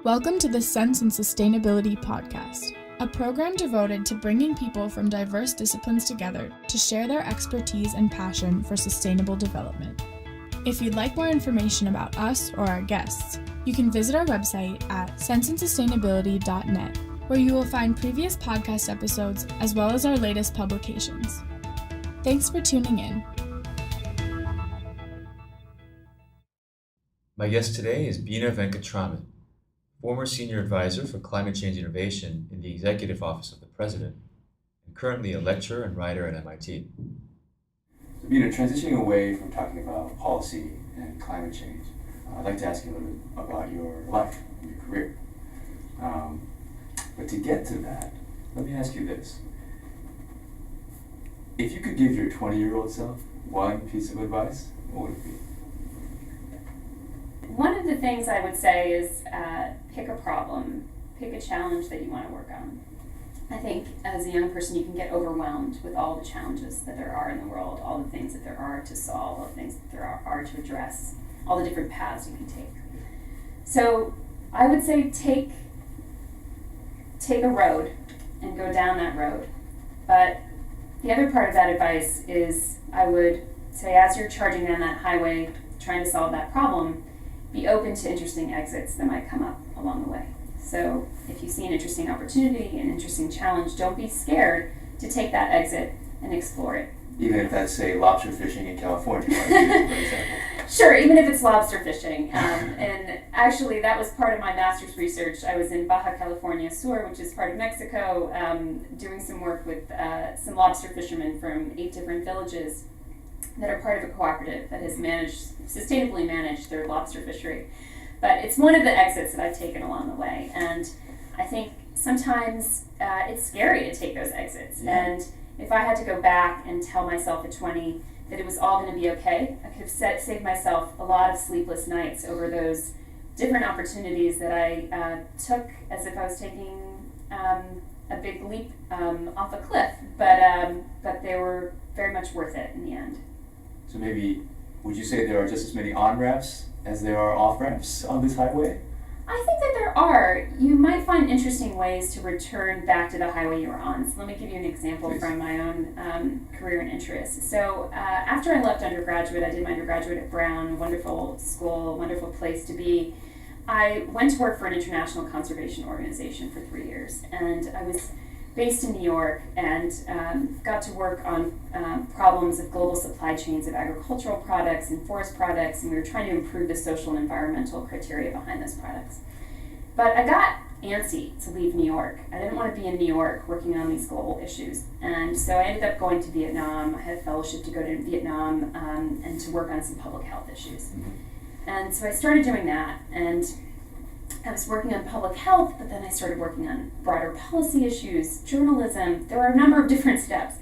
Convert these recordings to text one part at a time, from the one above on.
Welcome to the Sense and Sustainability Podcast, a program devoted to bringing people from diverse disciplines together to share their expertise and passion for sustainable development. If you'd like more information about us or our guests, you can visit our website at senseandsustainability.net, where you will find previous podcast episodes as well as our latest publications. Thanks for tuning in. My guest today is Bina Venkataraman, former Senior Advisor for Climate Change Innovation in the Executive Office of the President, and currently a lecturer and writer at MIT. So Bina, transitioning away from talking about policy and climate change, I'd like to ask you a little bit about your life and your career. But to get to that, let me ask you this. If you could give your 20-year-old self one piece of advice, what would it be? One of the things I would say is pick a problem, pick a challenge that you want to work on. I think as a young person you can get overwhelmed with all the challenges that there are in the world, all the things that there are to solve, all the things that there are to address, all the different paths you can take. So I would say take a road and go down that road. But the other part of that advice is I would say as you're charging down that highway trying to solve that problem, be open to interesting exits that might come up along the way. So if you see an interesting opportunity, an interesting challenge, don't be scared to take that exit and explore it. Even if that's, say, lobster fishing in California, like, for example. Sure, even if it's lobster fishing. And actually, that was part of my master's research. I was in Baja California Sur, which is part of Mexico, doing some work with some lobster fishermen from 8 different villages that are part of a cooperative that has sustainably managed their lobster fishery. But it's one of the exits that I've taken along the way. And I think sometimes it's scary to take those exits. Yeah. And if I had to go back and tell myself at 20 that it was all going to be okay, I could have saved myself a lot of sleepless nights over those different opportunities that I took as if I was taking a big leap off a cliff. But they were very much worth it in the end. So maybe, would you say there are just as many on-ramps as there are off-ramps on this highway? I think that there are. You might find interesting ways to return back to the highway you were on. So let me give you an example Please. From my own career and interests. So after I left undergraduate, I did my undergraduate at Brown, a wonderful school, wonderful place to be. I went to work for an international conservation organization for 3 years, and I was based in New York and got to work on problems of global supply chains of agricultural products and forest products, and we were trying to improve the social and environmental criteria behind those products. But I got antsy to leave New York. I didn't want to be in New York working on these global issues, and so I ended up going to Vietnam. I had a fellowship to go to Vietnam and to work on some public health issues. Mm-hmm. And so I started doing that, and I was working on public health, but then I started working on broader policy issues, journalism. There were a number of different steps.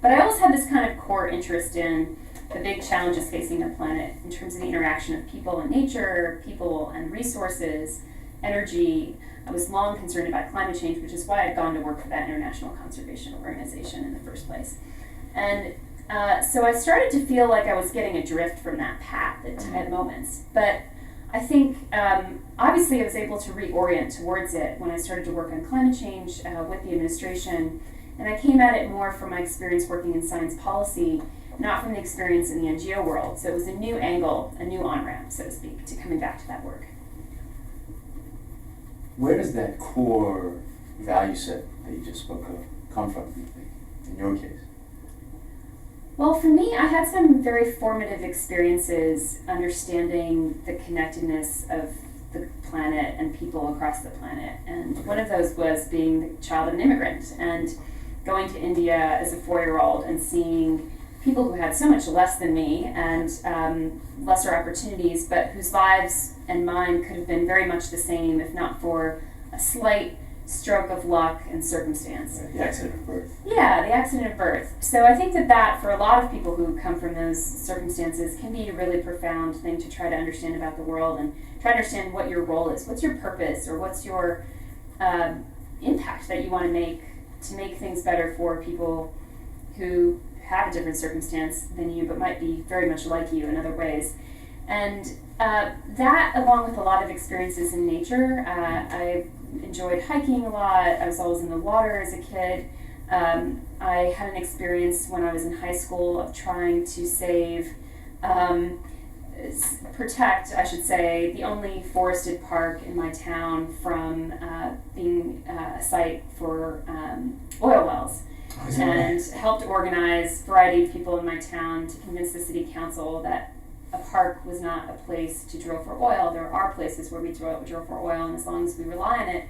But I always had this kind of core interest in the big challenges facing the planet in terms of the interaction of people and nature, people and resources, energy. I was long concerned about climate change, which is why I'd gone to work for that international conservation organization in the first place. And so I started to feel like I was getting adrift from that path at moments. But I think, obviously I was able to reorient towards it when I started to work on climate change with the administration, and I came at it more from my experience working in science policy, not from the experience in the NGO world. So it was a new angle, a new on-ramp, so to speak, to coming back to that work. Where does that core value set that you just spoke of come from, do you think, in your case? Well, for me, I had some very formative experiences understanding the connectedness of the planet and people across the planet. And one of those was being the child of an immigrant and going to India as a 4-year-old and seeing people who had so much less than me and lesser opportunities, but whose lives and mine could have been very much the same, if not for a slight stroke of luck and circumstance. The accident of birth. Yeah, the accident of birth. So I think that for a lot of people who come from those circumstances can be a really profound thing to try to understand about the world and try to understand what your role is. What's your purpose, or what's your impact that you want to make things better for people who have a different circumstance than you but might be very much like you in other ways. And That, along with a lot of experiences in nature, I enjoyed hiking a lot. I was always in the water as a kid. I had an experience when I was in high school of trying to protect, I should say, the only forested park in my town from being a site for oil wells. And helped organize a variety of people in my town to convince the city council that a park was not a place to drill for oil. There are places where we drill for oil, and as long as we rely on it,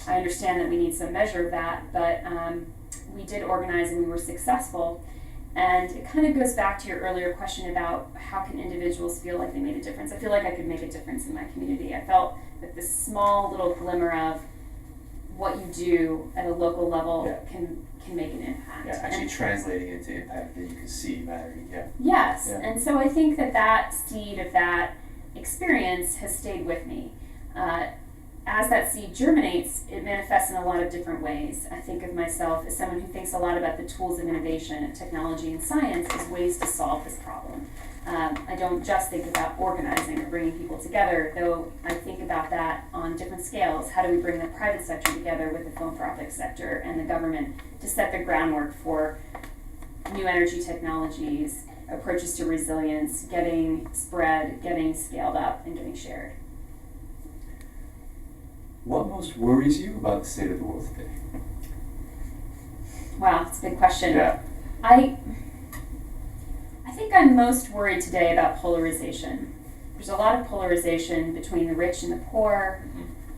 I understand that we need some measure of that, but we did organize and we were successful. And it kind of goes back to your earlier question about how can individuals feel like they made a difference. I feel like I could make a difference in my community. I felt that this small little glimmer of what you do at a local level can make an impact. Yeah, actually translating into impact that you can see mattering. Yeah. Yes, Yeah. and so I think that seed of that experience has stayed with me. As that seed germinates, it manifests in a lot of different ways. I think of myself as someone who thinks a lot about the tools of innovation, of technology and science as ways to solve this problem. I don't just think about organizing or bringing people together, though I think about that on different scales. How do we bring the private sector together with the philanthropic sector and the government to set the groundwork for new energy technologies, approaches to resilience, getting spread, getting scaled up, and getting shared? What most worries you about the state of the world today? Wow, that's a big question. Yeah. I think I'm most worried today about polarization. There's a lot of polarization between the rich and the poor,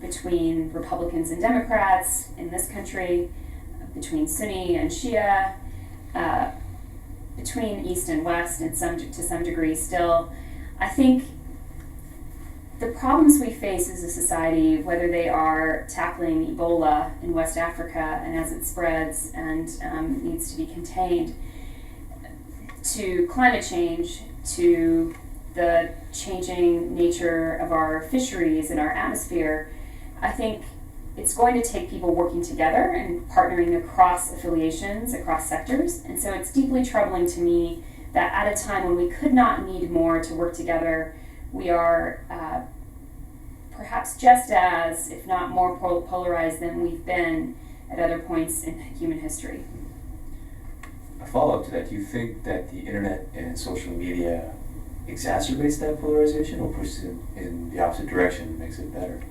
between Republicans and Democrats in this country, between Sunni and Shia, between East and West, and to some degree still. I think the problems we face as a society, whether they are tackling Ebola in West Africa and as it spreads and needs to be contained, to climate change, to the changing nature of our fisheries and our atmosphere, I think it's going to take people working together and partnering across affiliations, across sectors. And so it's deeply troubling to me that at a time when we could not need more to work together, we are perhaps just as, if not more polarized than we've been at other points in human history. A follow-up to that, do you think that the internet and social media exacerbates that polarization or pushes it in the opposite direction and makes it better?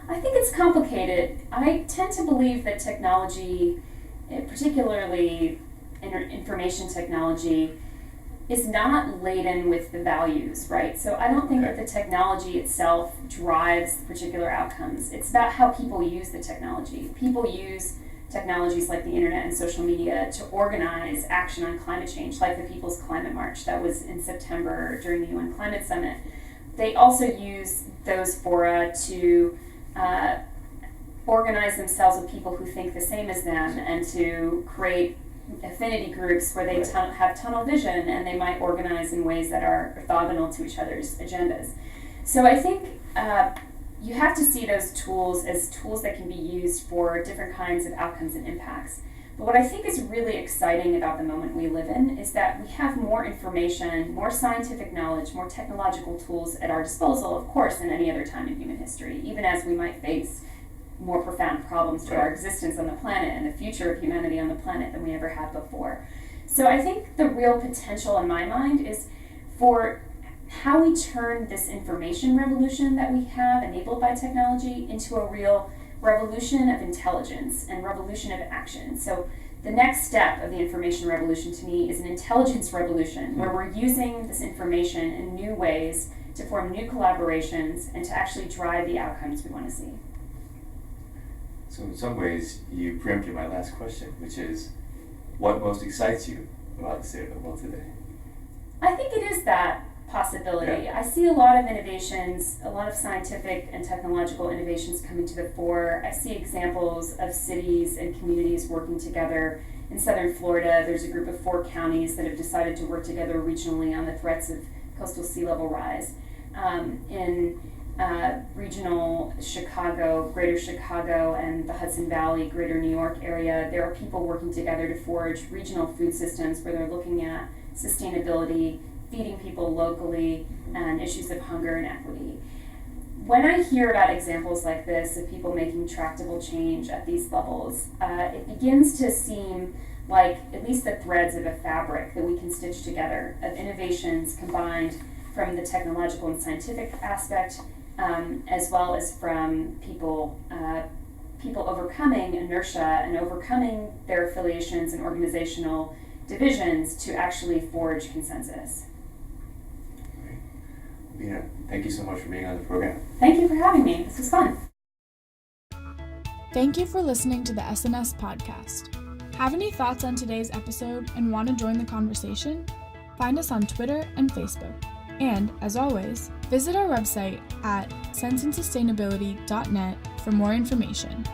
I think it's complicated. I tend to believe that technology, particularly information technology, is not laden with the values, right? So I don't think that the technology itself drives particular outcomes. It's about how people use the technology. People use technologies like the internet and social media to organize action on climate change, like the People's Climate March that was in September during the UN Climate Summit. They also use those fora to organize themselves with people who think the same as them and to create affinity groups where they have tunnel vision, and they might organize in ways that are orthogonal to each other's agendas. So I think you have to see those tools as tools that can be used for different kinds of outcomes and impacts. But what I think is really exciting about the moment we live in is that we have more information, more scientific knowledge, more technological tools at our disposal, of course, than any other time in human history, even as we might face more profound problems to our existence on the planet and the future of humanity on the planet than we ever had before. So I think the real potential in my mind is for how we turn this information revolution that we have enabled by technology into a real revolution of intelligence and revolution of action. So the next step of the information revolution to me is an intelligence revolution where we're using this information in new ways to form new collaborations and to actually drive the outcomes we want to see. So in some ways, you preempted my last question, which is, what most excites you about the state of the world today? I think it is that possibility. Yeah. I see a lot of innovations, a lot of scientific and technological innovations coming to the fore. I see examples of cities and communities working together. In southern Florida, there's a group of 4 counties that have decided to work together regionally on the threats of coastal sea level rise. In regional Chicago, greater Chicago, and the Hudson Valley, greater New York area, there are people working together to forge regional food systems where they're looking at sustainability, feeding people locally, and issues of hunger and equity. When I hear about examples like this of people making tractable change at these levels, it begins to seem like at least the threads of a fabric that we can stitch together of innovations combined from the technological and scientific aspect, as well as from people overcoming inertia and overcoming their affiliations and organizational divisions to actually forge consensus. Bina, thank you so much for being on the program. Thank you for having me. This was fun. Thank you for listening to the S&S Podcast. Have any thoughts on today's episode and want to join the conversation? Find us on Twitter and Facebook. And, as always, visit our website at senseandsustainability.net for more information.